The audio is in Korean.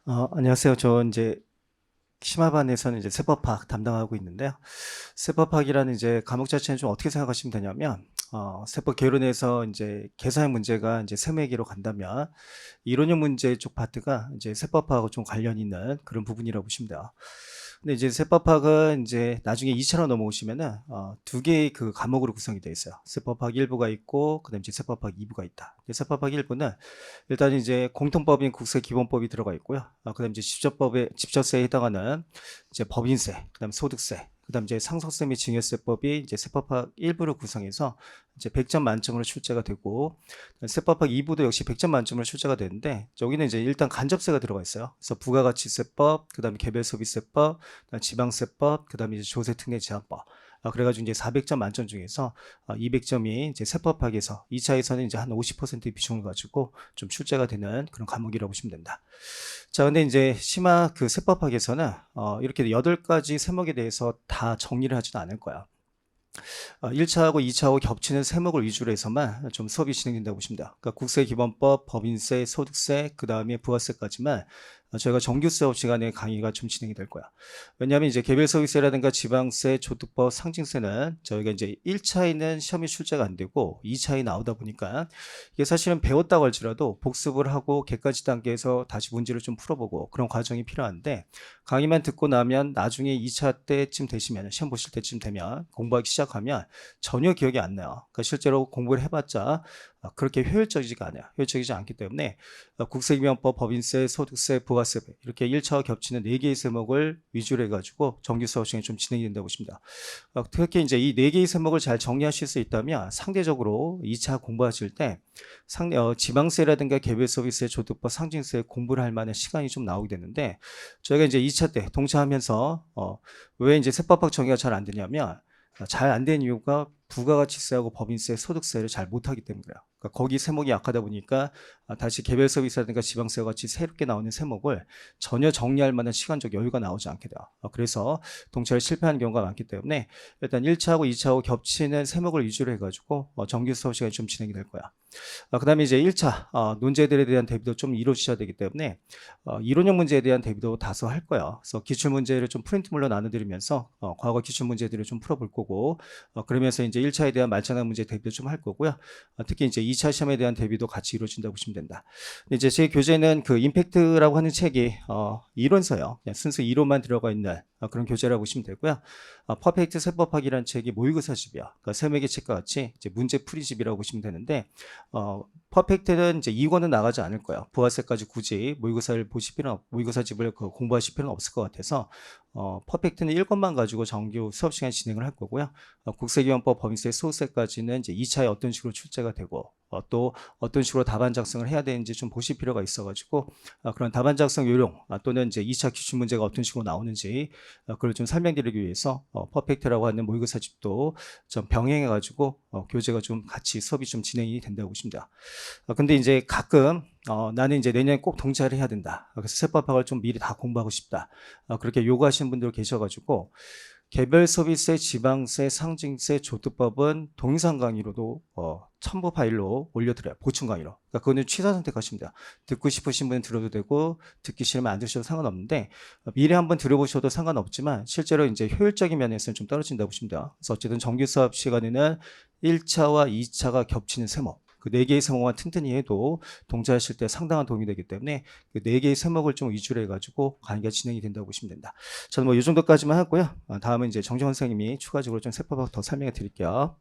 안녕하세요. 저 이제 심화반에서는 이제 세법학 담당하고 있는데요. 세법학이라는 이제 과목 자체는 좀 어떻게 생각하시면 되냐면, 세법 개론에서 이제 계산의 문제가 이제 세무회계로 간다면, 이론형 문제 쪽 파트가 이제 세법학하고 좀 관련 있는 그런 부분이라고 보시면 돼요. 근데 이제 세법학은 이제 나중에 2차로 넘어오시면은, 두 개의 그 과목으로 구성이 되어 있어요. 세법학 1부가 있고, 그 다음에 이제 세법학 2부가 있다. 세법학 1부는 일단 이제 공통법인 국세기본법이 들어가 있고요. 그다음 이제 집접세에 해당하는 이제 법인세, 그다음 소득세, 그다음 이제 상속세 및 증여세법이 이제 세법학 1부를 구성해서 이제 100점 만점으로 출제가 되고, 세법학 2부도 역시 100점 만점으로 출제가 되는데, 여기는 이제 일단 간접세가 들어가 있어요. 그래서 부가가치세법, 그다음에 개별소비세법, 그다음 지방세법, 그다음에 이제 조세특례제한법. 그래가지고 이제 400점 만점 중에서 200점이 이제 세법학에서 2차에서는 이제 한 50%의 비중을 가지고 좀 출제가 되는 그런 과목이라고 보시면 된다. 자, 근데 이제 심화 그 세법학에서는 이렇게 8가지 세목에 대해서 다 정리를 하지는 않을 거야. 1차하고 2차하고 겹치는 세목을 위주로 해서만 좀 수업이 진행된다고 보시면 돼요. 그러니까 국세기본법, 법인세, 소득세, 그 다음에 부가세까지만 저희가 정규 수업 시간에 강의가 좀 진행이 될 거야. 왜냐하면 이제 개별소득세라든가 지방세, 조특법, 상징세는 저희가 이제 1차에는 시험이 출제가 안 되고 2차에 나오다 보니까 이게 사실은 배웠다고 할지라도 복습을 하고 객관식 단계에서 다시 문제를 좀 풀어보고 그런 과정이 필요한데, 강의만 듣고 나면 나중에 2차 때쯤 되시면, 시험 보실 때쯤 되면 공부하기 시작하면 전혀 기억이 안 나요. 그러니까 실제로 공부를 해봤자 그렇게 효율적이지가 않아요. 효율적이지 않기 때문에 국세기본법, 법인세, 소득세, 부가세 이렇게 1차와 겹치는 4개의 세목을 위주로 해가지고 정규 수업 시간이 좀 진행이 된다고 보십니다. 특히 이제 이 4개의 세목을 잘 정리하실 수 있다면 상대적으로 2차 공부하실 때 지방세라든가 개별서비스, 조특법, 상징세 공부를 할 만한 시간이 좀 나오게 되는데, 저희가 이제 2차 때 동차하면서 왜 이제 세법학 정의가 잘 안 되냐면, 잘 안 된 이유가 부가가치세하고 법인세, 소득세를 잘 못하기 때문이에요. 그러니까 거기 세목이 약하다 보니까 다시 개별 서비스라든가 지방세와 같이 새롭게 나오는 세목을 전혀 정리할 만한 시간적 여유가 나오지 않게 돼요. 그래서 동차에 실패하는 경우가 많기 때문에 일단 1차하고 2차하고 겹치는 세목을 위주로 해가지고 정규 수업 시간이 좀 진행이 될 거야. 그다음에 이제 1차 논제들에 대한 대비도 좀 이루어지셔야 되기 때문에 이론형 문제에 대한 대비도 다소 할 거예요. 그래서 기출 문제를 좀 프린트물로 나눠드리면서 과거 기출 문제들을 좀 풀어볼 거고, 그러면서 이제 1차에 대한 말장난 문제 대비도 좀 할 거고요. 특히 이제 2차 시험에 대한 대비도 같이 이루어진다고 보시면 된다. 근데 이제 제 교재는 그 임팩트라고 하는 책이 이론서요. 그냥 순수 이론만 들어가 있는 그런 교재라고 보시면 되고요. 퍼펙트 세법학이라는 책이 모의고사집이야. 그러니까 세무의 책과 같이 이제 문제풀이집이라고 보시면 되는데, 퍼펙트는 이제 2권은 나가지 않을 거예요. 부가세까지 굳이 모의고사집을 공부하실 필요는 없을 것 같아서, 퍼펙트는 1권만 가지고 정규 수업 시간 진행을 할 거고요. 국세기본법, 법인세, 소득세까지는 이제 2차에 어떤 식으로 출제가 되고, 또 어떤 식으로 답안 작성을 해야 되는지 좀 보실 필요가 있어가지고, 그런 답안 작성 요령, 또는 이제 2차 기출 문제가 어떤 식으로 나오는지, 그걸 좀 설명드리기 위해서, 퍼펙트라고 하는 모의고사집도 좀 병행해가지고, 교재가 좀 같이 수업이 좀 진행이 된다고 보시면 돼요. 근데 이제 가끔 나는 이제 내년에 꼭 동차를 해야 된다. 그래서 세법학을 좀 미리 다 공부하고 싶다. 그렇게 요구하시는 분들 계셔가지고 개별 소비세, 지방세, 상징세, 조특법은 동영상 강의로도 첨부 파일로 올려드려요. 보충 강의로. 그러니까 그거는 취사 선택하십니다. 듣고 싶으신 분은 들어도 되고 듣기 싫으면 안 들으셔도 상관없는데, 미리 한번 들어보셔도 상관없지만 실제로 이제 효율적인 면에서는 좀 떨어진다고 보시면 돼요. 그래서 어쨌든 정규 수업 시간에는 1차와 2차가 겹치는 세목, 그 4개의 세목만 튼튼히 해도 동작하실 때 상당한 도움이 되기 때문에 그 4개의 세목을 좀 위주로 해가지고 강의가 진행이 된다고 보시면 된다. 저는 뭐 이 정도까지만 하고요. 다음은 이제 정정원 선생님이 추가적으로 좀 세법학 더 설명해 드릴게요.